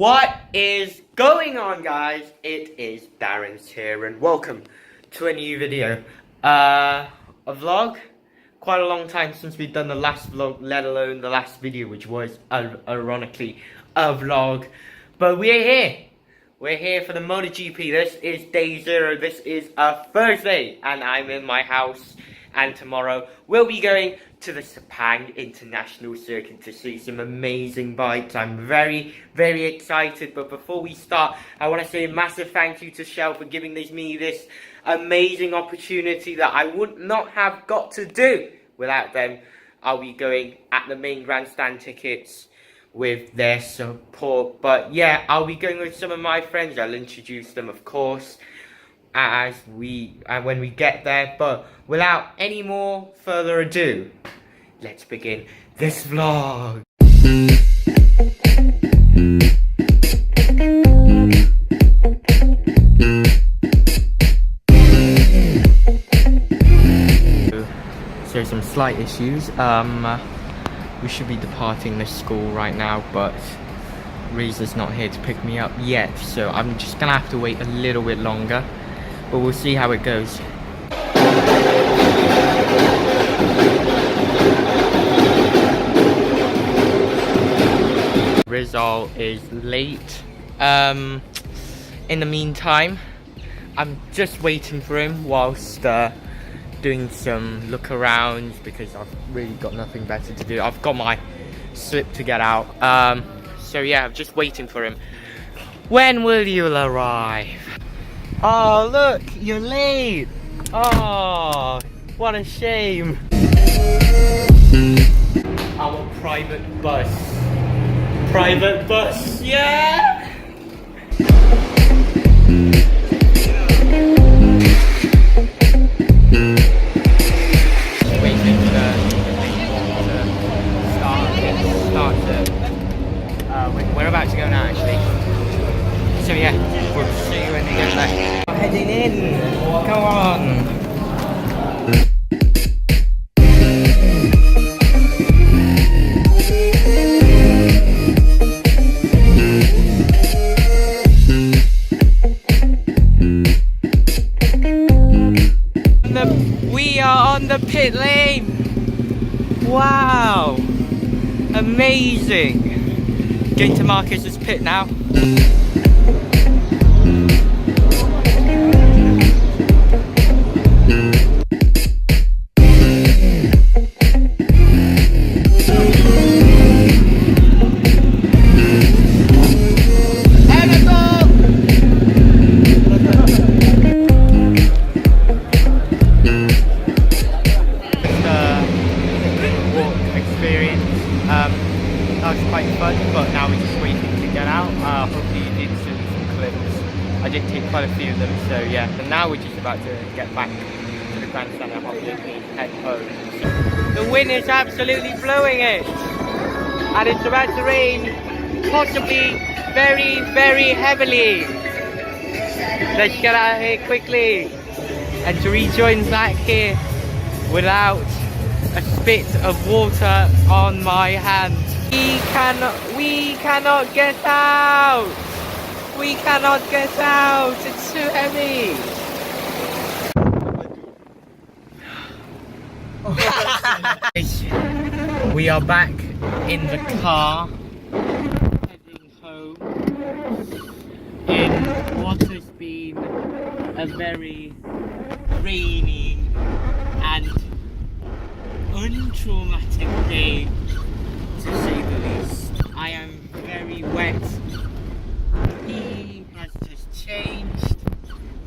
What is going on, guys? It is Darren's here and welcome to a new video. A vlog. Quite a long time since we've done the last vlog, let alone the last video, which was ironically a vlog. But we're here. We're here for the MotoGP. This is day 0. This is a Thursday and I'm in my house. And tomorrow we'll be going to the Sepang International Circuit to see some amazing bikes. I'm very, very excited. But before we start, I want to say a massive thank you to Shell for giving me this amazing opportunity that I would not have got to do without them. I'll be going at the main grandstand tickets with their support. But yeah, I'll be going with some of my friends. I'll introduce them, of course, as when we get there. But without any more further ado, let's begin this vlog. So some slight issues. We should be departing the school right now, but Reeza's not here to pick me up yet, so I'm just gonna have to wait a little bit longer. But we'll see how it goes. Rizal is late. In the meantime, I'm just waiting for him whilst doing some look arounds because I've really got nothing better to do. I've got my slip to get out. So yeah, I'm just waiting for him. When will you arrive? Oh, look, you're late. Oh, what a shame. Our private bus. Private bus, yeah! Waiting for we're about to go now, actually. So yeah, we'll see you when we get back. Heading in, come on. We are on the pit lane. Wow, amazing. Getting to Marcus's pit now. That was quite fun, but now we're just waiting to get out. Hopefully you did see some clips. I did take quite a few of them, so yeah. And now we're just about to get back to the grandstand and hopefully head home. The wind is absolutely blowing it, and it's about to rain, possibly very, very heavily. Let's get out of here quickly and to rejoin back here without a spit of water on my hand. We cannot get out. We cannot get out. It's too heavy. We are back in the car, heading home in what has been a very rainy and untraumatic day, to say the least. I am very wet. He has just changed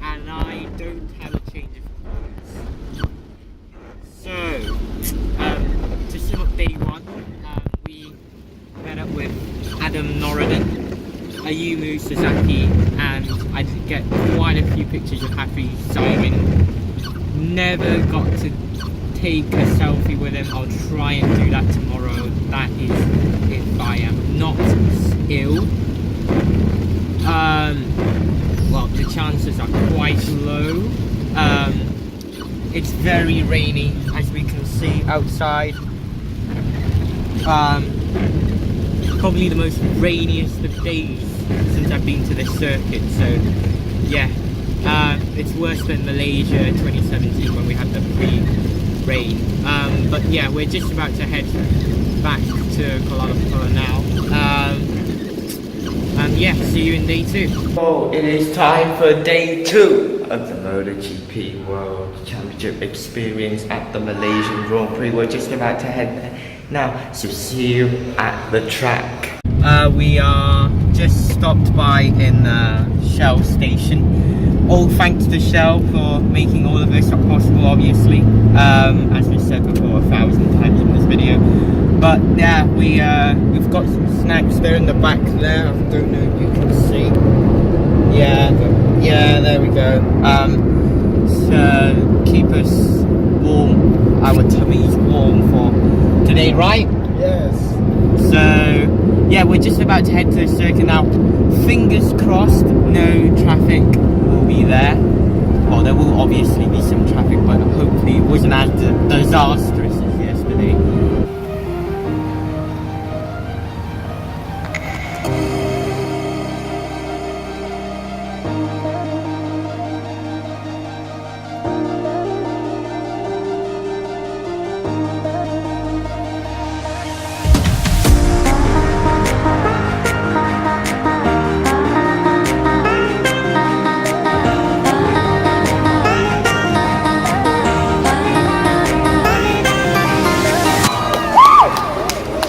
and I don't have a change of clothes. So, to sum up day 1, we met up with Adam Norridan, Ayumu Sasaki, and I did get quite a few pictures of Happy Simon. Never got to take a selfie with him. I'll try and do that tomorrow. That is if I am not ill. Well, the chances are quite low. It's very rainy, as we can see outside. Probably the most rainiest of days since I've been to this circuit. So yeah, it's worse than Malaysia 2017 when we had the pre-rain. But yeah, we're just about to head back to Kuala Lumpur now. And yeah, see you in day 2. Oh, it is time for day 2 of the MotoGP World Championship experience at the Malaysian Grand Prix. We're just about to head there now, so see you at the track. We are just stopped by in the Shell station. All thanks to Shell for making all of this possible, obviously. As we said before 1,000 times in this video. But yeah, we've got some snacks there in the back there. I don't know if you can see. Yeah, there we go. So keep us warm, our tummies warm for today, right? Yes. So yeah, we're just about to head to the circuit now. Fingers crossed, no traffic will be there. Well, there will obviously be some traffic, but hopefully it wasn't as disastrous as yesterday.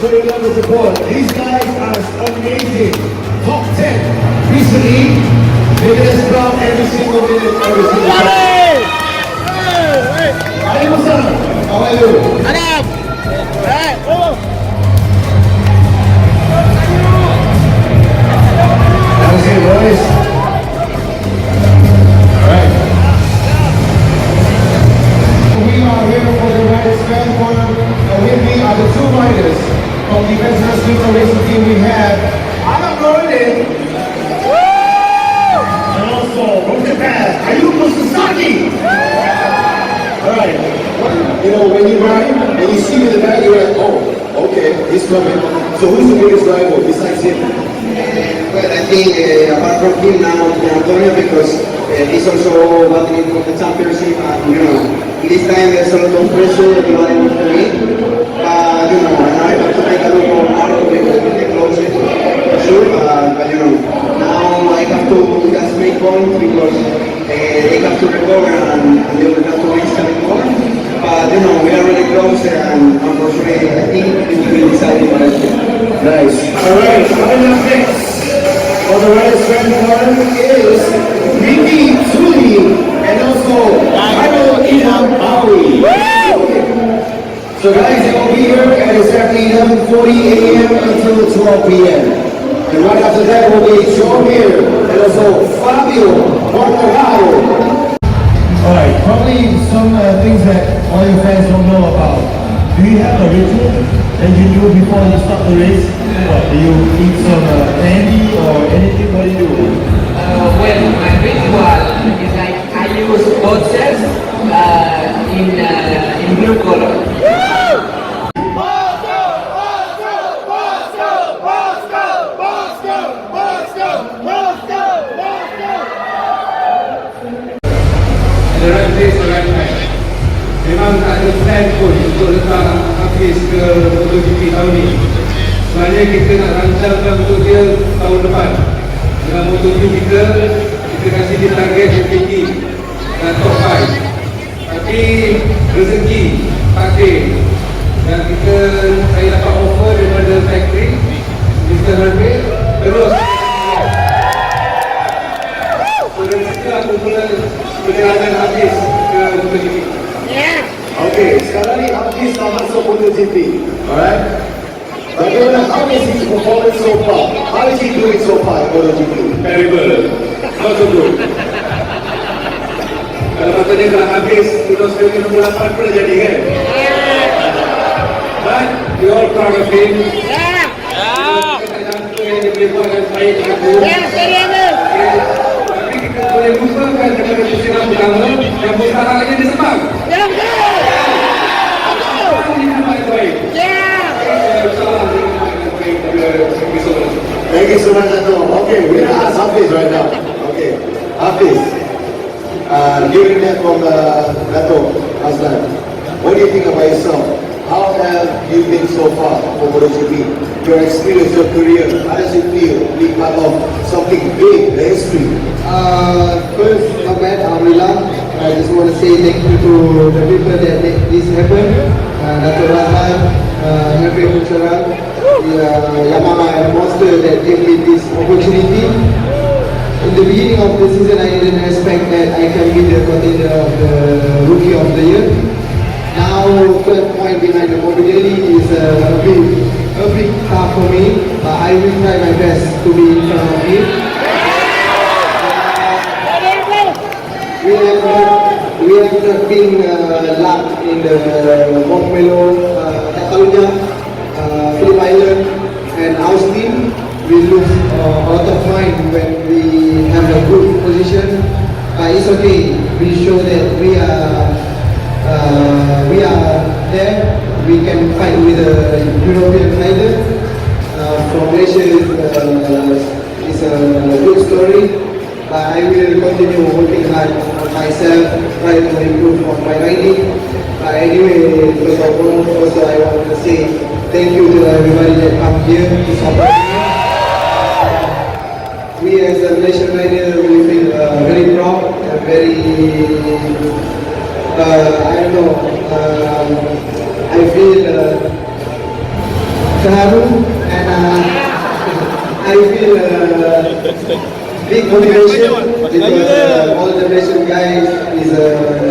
Level support. These guys are amazing. Top 10 recently. Minutes from every single minute, every single time. Hey, what's up? How are you? Adam! Hey, that was it, boys. Alright. We are here for the Riders Fan Forum, and with me are the 2 riders from the Defense Super Racing team. We have Adam Gordon and also from Japan, Ayuko Sasaki. Alright, you know, when you ride and you see me in the back, you're like, oh, okay, he's coming. So who's the biggest rival besides him? Well, I think apart from him now, Antonio, because he's also battling for the championship, and you know, this time there's a lot of pressure, everybody wants to win. But you know, I have to take a look on Marco because he's the closest, for sure. But you know, now I have to just make points because they have to recover and they will have to win 7 points. But you know, we are really close, and unfortunately, I think it will be decided by us. Nice. Alright, coming up next on the Riders Fan Forum is Ricky Tuli and also Kyle Ilham Awi. So guys, they will be here at exactly 11:40 a.m. until 12 p.m. And right after that will be John Mir and also Fabio Quartararo. Alright, probably some things that all your fans don't know about. Do you have a ritual that you do before you start the race? What, do you eat some candy or anything? What do you do? Well, my ritual is like I use boxes in blue color. The right place, the right time. Memang tak ada plan pun untuk letak habis ke MotoGP tahun ni. Sebenarnya kita nak rancangkan untuk dia tahun depan. Dengan MotoGP kita kasih dia target yang tinggi dan top 5. Tapi rezeki, takdir. Dan saya dapat offer daripada factory, Mr. Harvey, terus. So dari situ aku mula perjalanan habis ke MotoGP. Okay, sekarang ni habis dah masuk MotoGP. Alright? Bagaimana, how is his performance so far? How is he doing so far at MotoGP? Terrible. Not so good. Kalau katanya kalau habis, terus dia nombor 8 pun dah jadi kan? But we all proud of him. Yeah. Kita tak jangka yang dia boleh buat dengan baik dengan aku. Tapi kita boleh lupakan daripada pusingan pertama yang bersarang lagi dia sebab. Ya, betul. Ini yang baik-baik. Ya. Thank Thank you so much, Dato. Okay, we're gonna ask Hafiz right now. Okay, Hafiz, hearing that from Dato Aslan, what do you think about yourself? How have you been so far for MotoGP? Your experience, your career, how does it feel being part of something big, the history? First, Ahmed, Alhamdulillah, I just want to say thank you to the people that made this happen. Dr. Rahman, Happy Mucharan, Yamaha and Monster that gave me this opportunity. In the beginning of the season, I didn't expect that I can be the contender of the Rookie of the Year. Now, third point behind the Morbidelli is a big task for me, but I will try my best to be in front of him. We have not been luck in the Montmelo, Catalonia, Phillip Island, and Austin. We lose a lot of point when we have a good position, but it's okay. We show that we are there. We can fight with a European rider. From Malaysia is a good story. I will continue working hard on myself, try to improve on my riding. Anyway, first of all, also I want to say thank you to everybody that come here to support me. We as a Malaysian rider will feel very proud and very, I don't know, I feel terharu and I feel big motivation because all the Malaysian guys is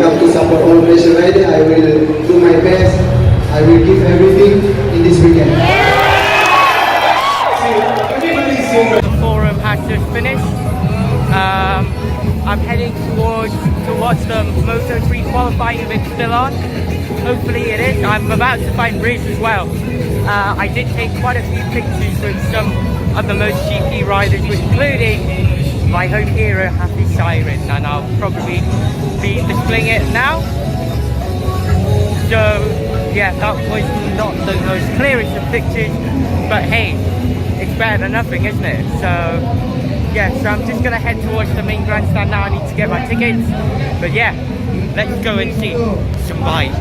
come to support all Malaysian rider. I will do my best. I will give everything in this weekend. The forum has just finished. I'm heading to watch the Moto3 qualifying if it's still on. Hopefully it is. I'm about to find Prix as well. I did take quite a few pictures with some of the MotoGP riders, including my home hero Happy Siren, and I'll probably be displaying it now. So yeah, that was not the most clearest of pictures, but hey, it's better than nothing, isn't it? So yeah, so I'm just gonna head towards the main grandstand now. I need to get my tickets, but yeah, let's go and see some bikes.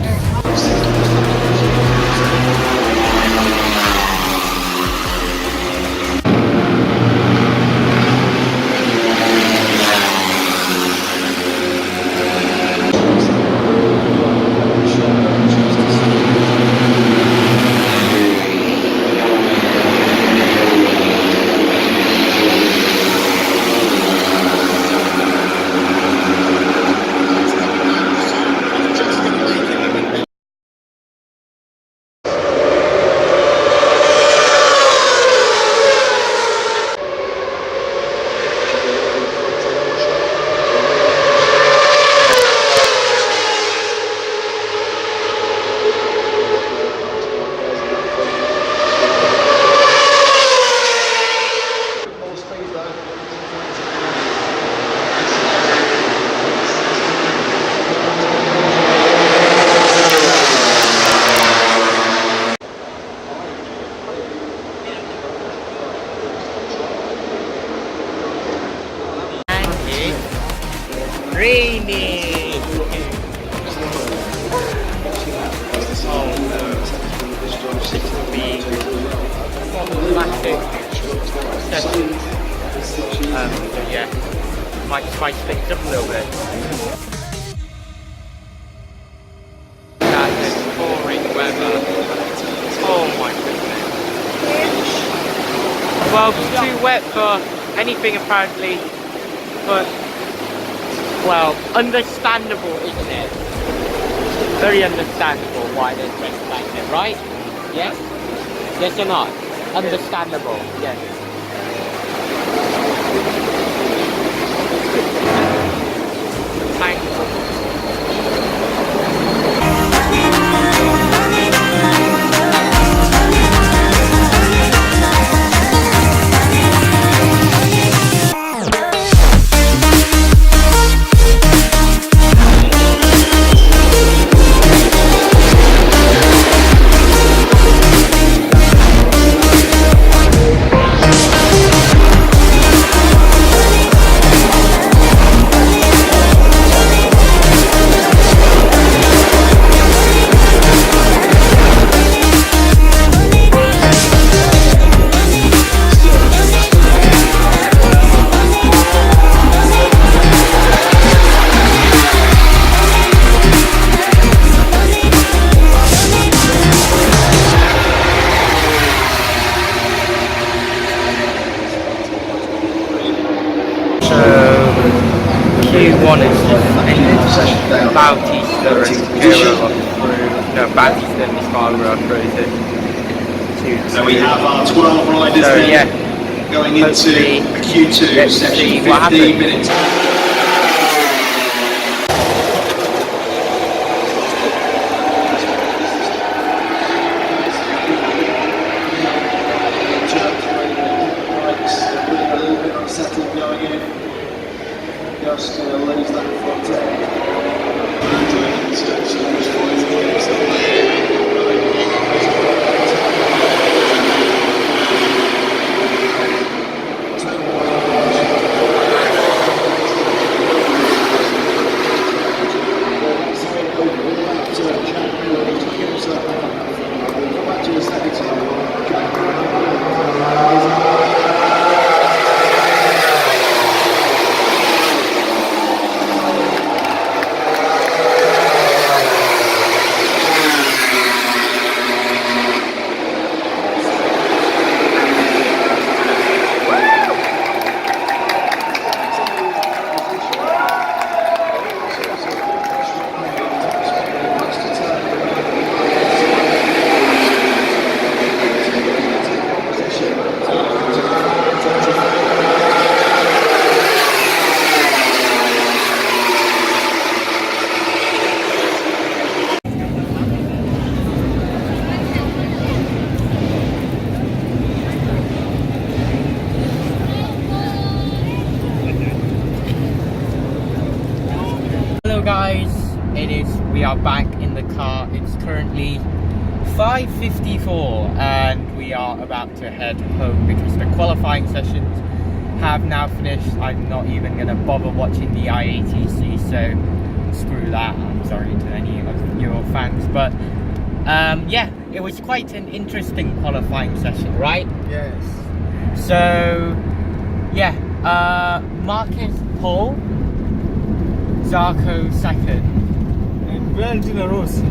Raining! Oh no. This will be problematic. Yeah, might spice things up a little bit. That is pouring weather. Oh my goodness. Well, it's too wet for anything apparently, but well, understandable, isn't it? Very understandable why there's red flags there, right? Yes? Yes or not? Understandable, yes. Thanks. Batty's done this far where I've frozen. So we have our 12 riders So there yeah, going into hopefully Q2 let's session, see 15 what happens. minutes. A little bit unsettled going in. Just lose that front end. Hello guys, we are back in the car. It's currently 5:54 and we are about to head home because the qualifying sessions have now finished. I'm not even going to bother watching the IATC, so screw that. I'm sorry to any of your fans, but yeah, it was quite an interesting qualifying session, right? Yes. So yeah, Marquez pole, Zarco second, And Valentino Rossi.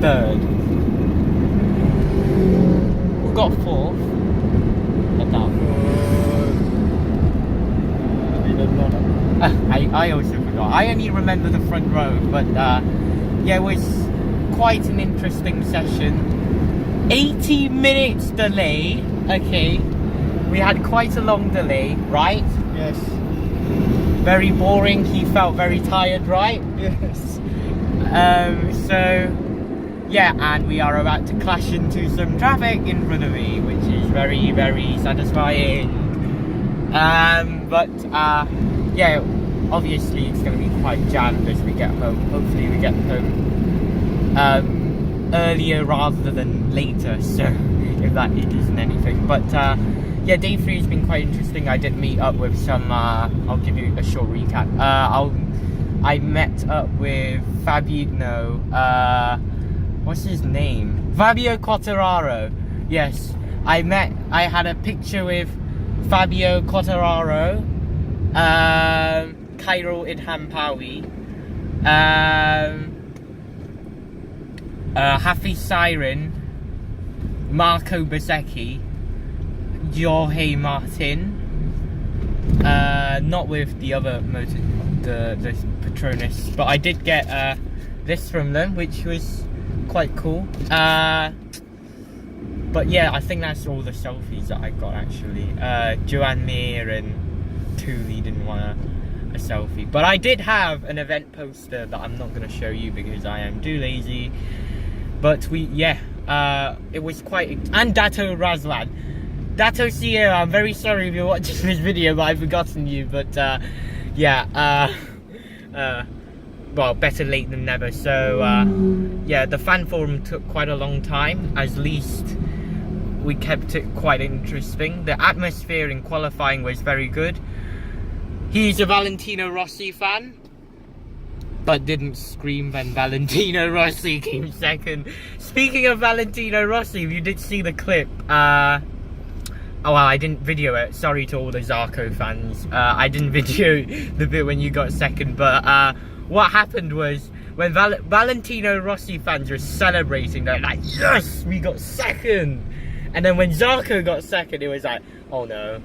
third. Who got fourth? I don't know. I also forgot. I only remember the front row, but yeah, it was quite an interesting session. 80 minutes delay. Okay, we had quite a long delay, right? Yes. Very boring. He felt very tired, right? Yes. So yeah, and we are about to clash into some traffic in front of me, which is very, very satisfying. But yeah, obviously it's going to be quite jammed as we get home. Hopefully we get home earlier rather than later, so if that isn't anything. But yeah, day 3 has been quite interesting. I did meet up with some, I'll give you a short recap. I met up with Fabio, what's his name? Fabio Quartararo. Yes, I had a picture with Fabio Quartararo, Cairo Idhampawi, Hafi Siren, Marco Bezzecchi, Jorge Martin, not with the other the Patronus, but I did get this from them, which was quite cool. But yeah, I think that's all the selfies that I got actually. Joanne Mir and Thule didn't want a selfie, but I did have an event poster that I'm not going to show you because I am too lazy. But it was quite, and Dato Razlan. Dato Sierra, I'm very sorry if you're watching this video, but I've forgotten you. But yeah, well, better late than never. So yeah, the fan forum took quite a long time. At least we kept it quite interesting. The atmosphere in qualifying was very good. He's a Valentino Rossi fan, but didn't scream when Valentino Rossi came second. Speaking of Valentino Rossi, if you did see the clip, oh well, I didn't video it. Sorry to all the Zarco fans. I didn't video the bit when you got second, but what happened was when Valentino Rossi fans were celebrating, they're like, yes, we got second. And then when Zarco got second, it was like, oh no.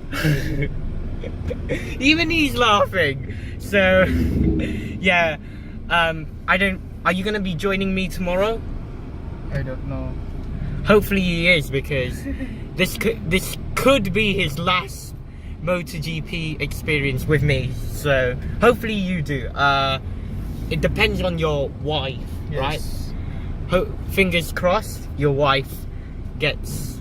Even he's laughing. So yeah, are you gonna be joining me tomorrow? I don't know. Hopefully he is, because this could be his last MotoGP experience with me. So hopefully you do. It depends on your wife, right? Fingers crossed your wife gets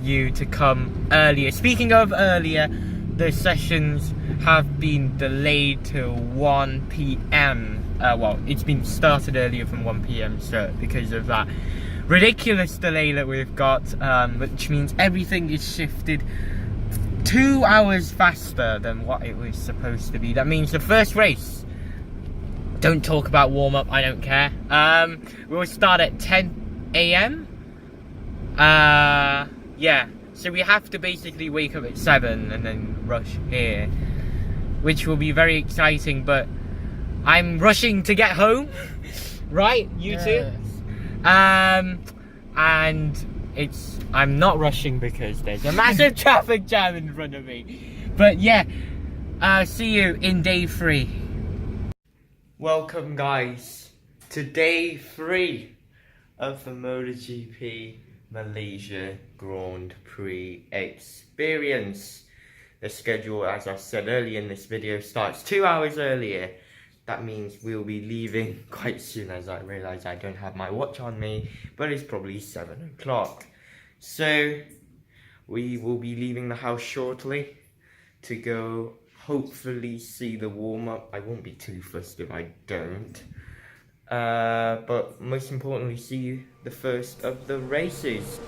you to come earlier. Speaking of earlier, the sessions have been delayed till 1 p.m. Well, it's been started earlier from 1 p.m. so because of that ridiculous delay that we've got, which means everything is shifted 2 hours faster than what it was supposed to be. That means the first race, don't talk about warm-up, I don't care, we'll start at 10 a.m. Yeah, so we have to basically wake up at 7 and then rush here, which will be very exciting, but I'm rushing to get home. Right, you two? And I'm not rushing because there's a massive traffic jam in front of me. But yeah, see you in day 3. Welcome guys to day 3 of the MotoGP Malaysia Grand Prix experience. The schedule, as I said earlier in this video, starts 2 hours earlier. That means we'll be leaving quite soon, as I realise I don't have my watch on me, but it's probably 7 o'clock. So we will be leaving the house shortly to go hopefully see the warm-up. I won't be too fussed if I don't. But most importantly, see the first of the races.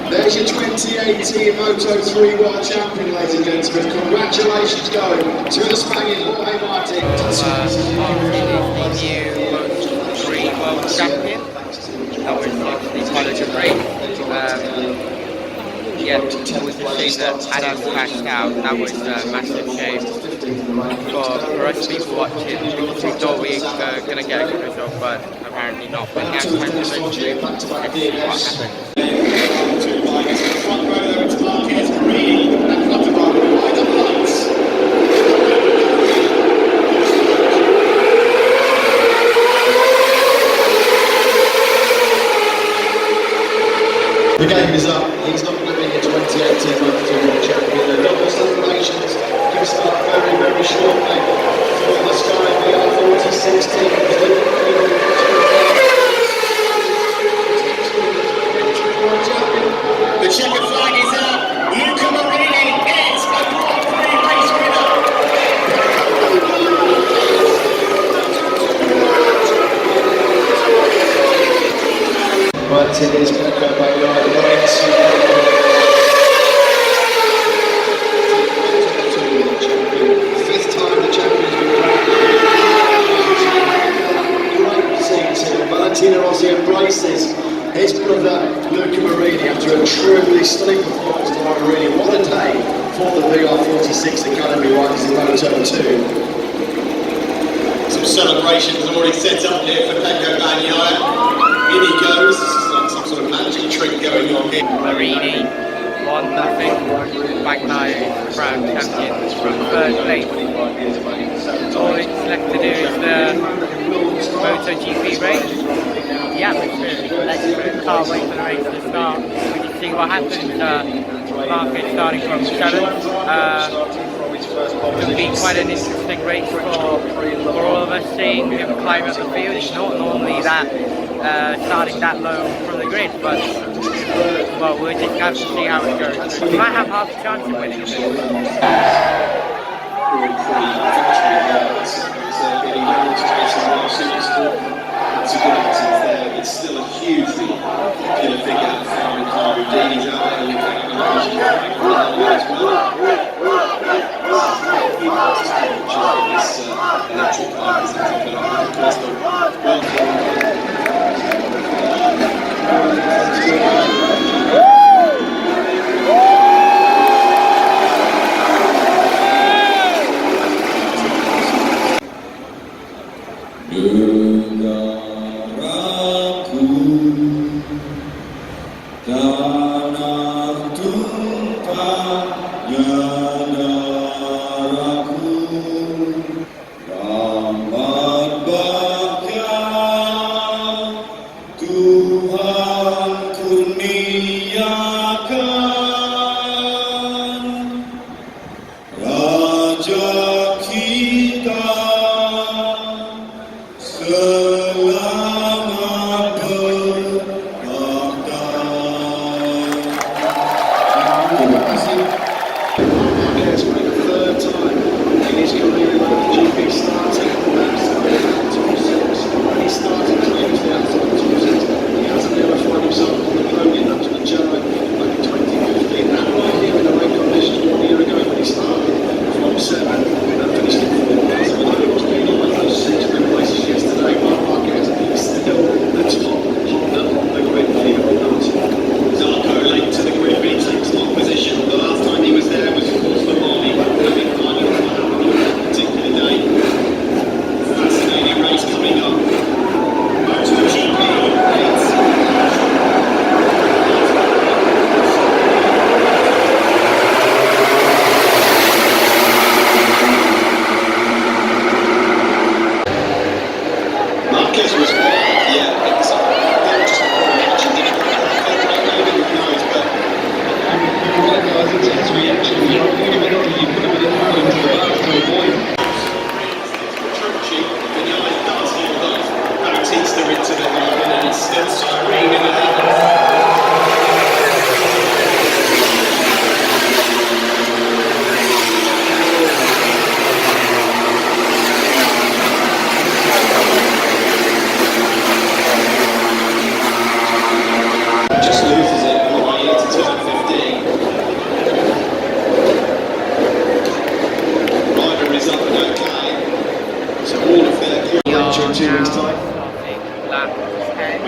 There's your 2018 Moto3 World Champion, ladies and gentlemen. Congratulations going to the Spaniard Jorge Martin. The new Moto3 World Champion. That was actually quite a good race. Yeah, it was a shame that Adam crashed out. That was a massive shame for us people watching, because we thought we were going to get a good result, but apparently not. But now time to let's see what happened. Front row there, it's Marquez, Prix, and Clutterbuck by the lights. The game is up. He's not going to be a 2018 World Champion. The double celebrations can start very, very shortly for the Sky VR46 team. The checkered flag is out. Luca Marini is a Grand Prix race winner. But it is Coco Baylor Lawrence. Fifth time the champion's been crowned. Great season. Valentino Rossi embraces his brother Luca Marini after a truly stunning performance tomorrow. Really, what a day for the VR46 Academy riders in Moto2. celebration is already set up here for Pecco Bagnaia. In he goes. This is like some sort of magic trick going on here. Marini, 1-0. Bagnaia is proud champion from third place. All it's left to do is the MotoGP race. The atmosphere is electric. Can't wait for the race to start. We can see what happens. Market starting from 7th. It'll be quite an interesting race for all of us, seeing him climb up the field. He's not normally that starting that low from the grid, but well, we'll just have to see how it goes. He might have half a chance of winning this. It's still a hugely popular figure from Houdini's out there electric car is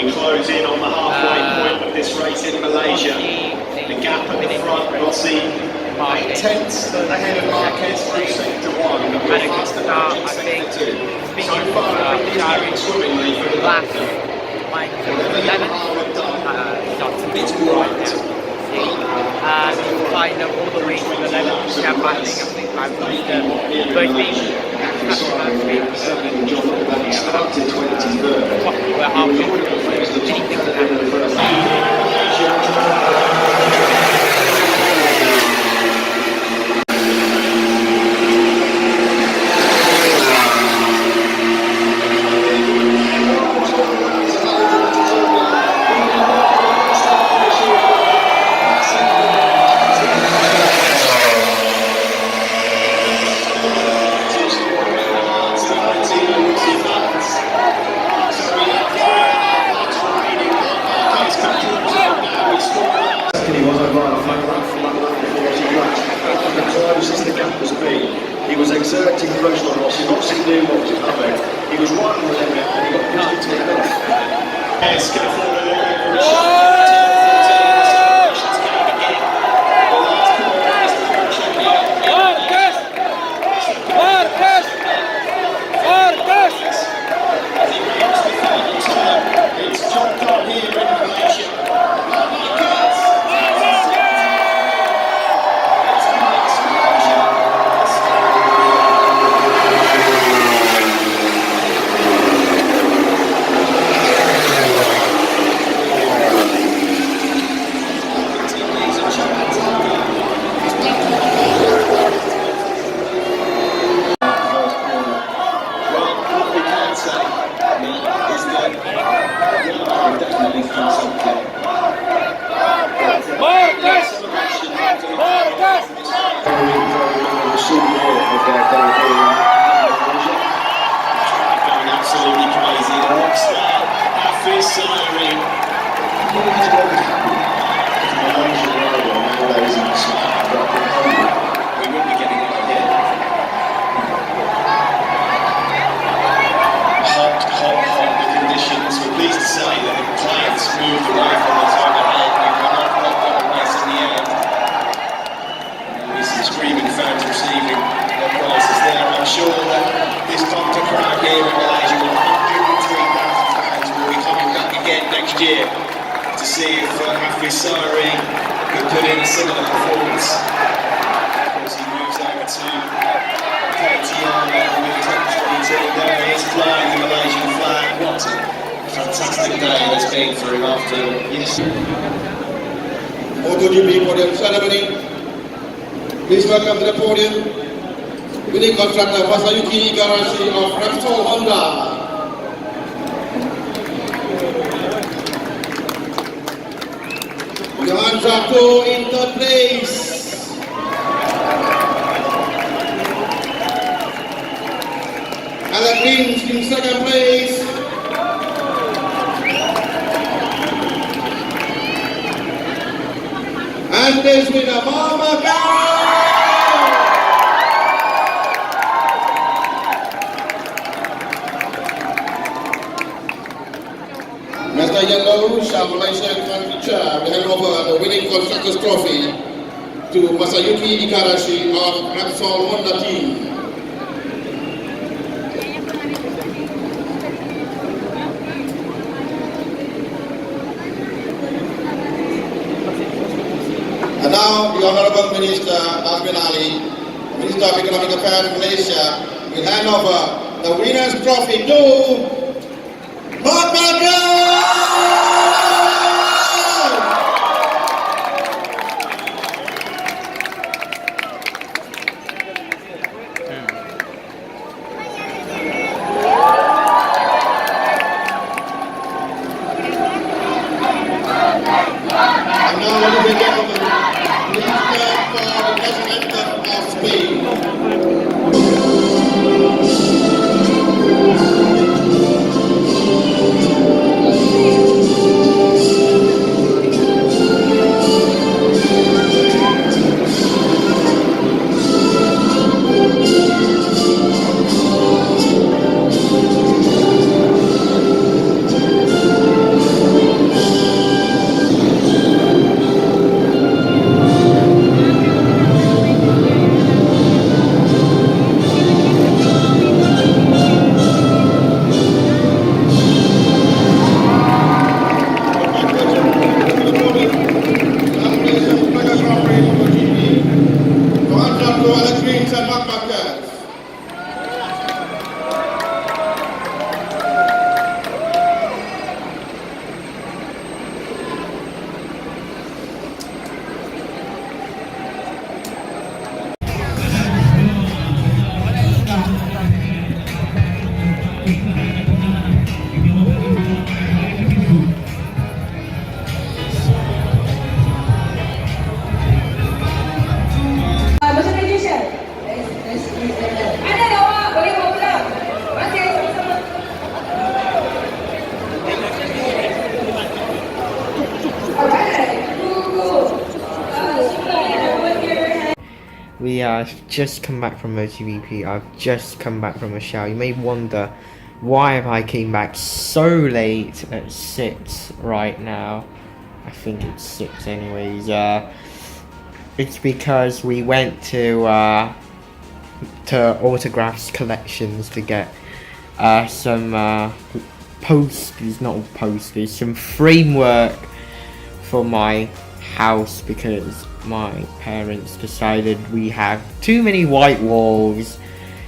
We close in on the halfway point of this race in Malaysia. The gap at the front, we'll see 8 tenths ahead of Marquez through sector 1. But we're faster than sector 2. So far, everything's going swimmingly for the last 11. It's bright. Climbed up all the way to the 11th. Yeah, I think I'm both being Up to 23rd. we're halfway through. Anything can happen. He was exerting pressure on Rossi. Rossi knew what was coming. He was right on the limit and he got pushed into the middle. Yes, going forward a little bit for a shot. year to see if Afrisari could put in a similar performance. Of course, he moves over to KTM with the top 22. There he is flying the Malaysian flag. What a fantastic day it's been for him after yesterday. MotoGP podium ceremony. Please welcome to the podium winning constructor Masayuki Igarashi of Repsol Honda. Johan Zarco in third place. Alan Rins in second place. And this winner, Mama Cow! Mr. Yellow, shall Malaysia Country Chair will hand over the winning Constructors Trophy to Masayuki Igarashi of Repsol Honda team. And now, the Honorable Minister Azmin Ali, Minister of Economic Affairs of Malaysia, will hand over the winner's trophy to Mark And now, ladies and gentlemen, please stand for the national anthem of Spain. We just come back from MotoGP. I've just come back from a shower. You may wonder, why have I came back so late at 6 right now? I think it's 6 anyways. It's because we went to Autographs Collections to get some posters, not posters, some framework for my house, because my parents decided we have too many white walls,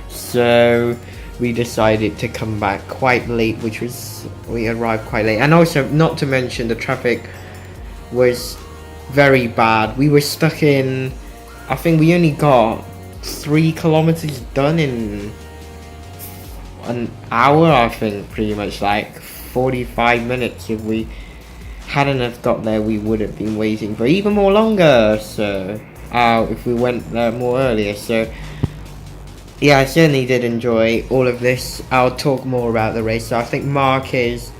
so we decided to come back quite late, we arrived quite late. And also, not to mention, the traffic was very bad. We were stuck in, I think we only got 3 kilometers done in an hour, I think, pretty much, like 45 minutes. If we hadn't have got there, we would have been waiting for even more longer, so if we went there more earlier. So yeah, I certainly did enjoy all of this. I'll talk more about the race. So I think Marquez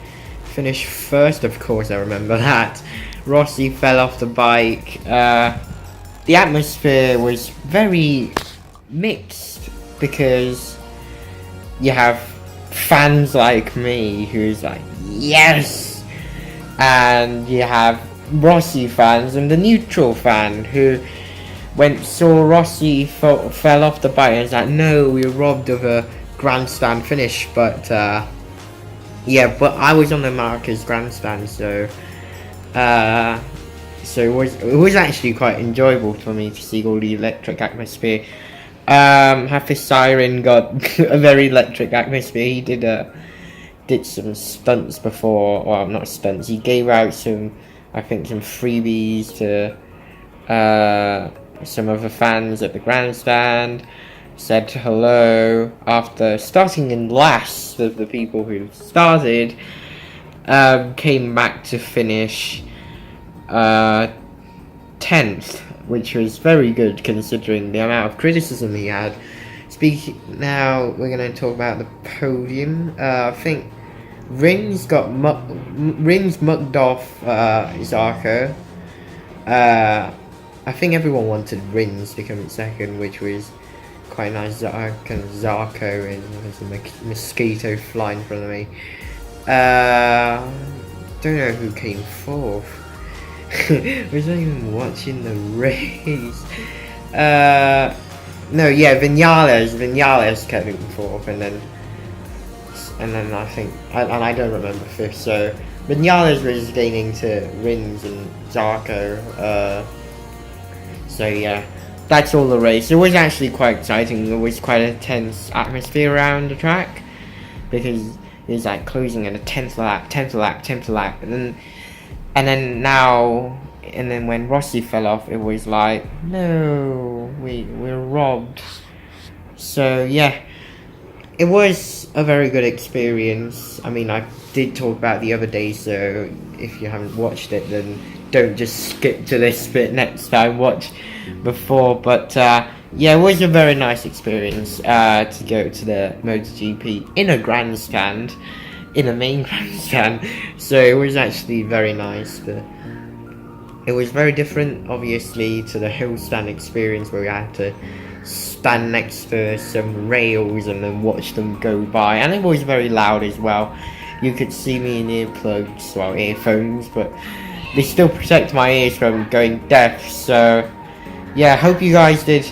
finished first, of course, I remember that. Rossi fell off the bike. The atmosphere was very mixed, because you have fans like me who's like, yes! And you have Rossi fans and the neutral fan who saw Rossi fell off the bike and was like, no, we were robbed of a grandstand finish. But yeah, but I was on the Marcus grandstand, so it was actually quite enjoyable for me to see all the electric atmosphere. Hafiz Siren got a very electric atmosphere. He did some stunts before, well, not stunts. He gave out some, I think, some freebies to some of the fans at the grandstand. Said hello after starting in last of the people who started. Came back to finish 10th, which was very good considering the amount of criticism he had. Now we're going to talk about the podium. I think Rins mucked off Zarco. I think everyone wanted Rins to come in second, which was quite nice. Zarco and there's a mosquito flying in front of me. Don't know who came fourth. I was not even watching the race. No, yeah, Vinales came fourth, and then I think, and I don't remember fifth. So Vinales was gaining to Rins and Zarco. So yeah, that's all the race. It was actually quite exciting. There was quite a tense atmosphere around the track because it was like closing at a 10th lap, and then when Rossi fell off, it was like, no, we're robbed. So yeah, it was a very good experience. I mean, I did talk about the other day, so if you haven't watched it, then don't just skip to this bit next time, watch before. But yeah, it was a very nice experience to go to the MotoGP in a grandstand, in a main grandstand. So it was actually very nice. It was very different, obviously, to the hill stand experience where we had to stand next to some rails and then watch them go by, and it was very loud as well. You could see me in earplugs, well, earphones, but they still protect my ears from going deaf. So yeah, hope you guys did.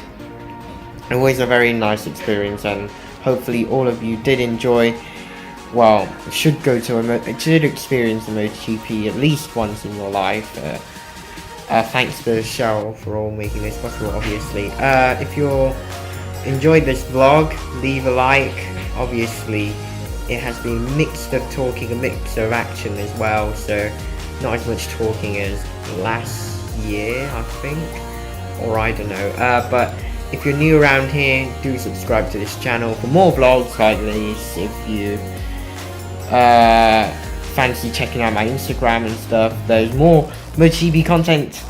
It was a very nice experience, and hopefully all of you did enjoy. Well, should experience a MotoGP at least once in your life. Thanks to Cheryl for all making this possible, obviously. If you enjoyed this vlog, leave a like. Obviously, it has been a mix of talking, a mix of action as well, so not as much talking as last year, I think, or I don't know. But if you're new around here, do subscribe to this channel for more vlogs like this. If you fancy checking out my Instagram and stuff, there's more MotoGP content.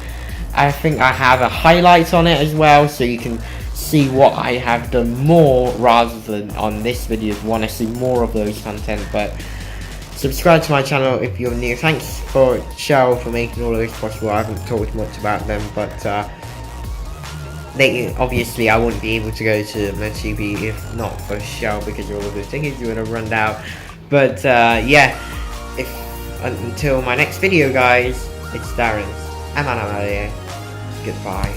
I think I have a highlight on it as well, so you can see what I have done more rather than on this video if you want to see more of those content. But subscribe to my channel if you're new. Thanks for Cheryl for making all of this possible. I haven't talked much about them, but obviously I wouldn't be able to go to MotoGP if not for Cheryl, because all of the tickets would have run out. But yeah, until my next video, guys, it's Darren. I'm Goodbye.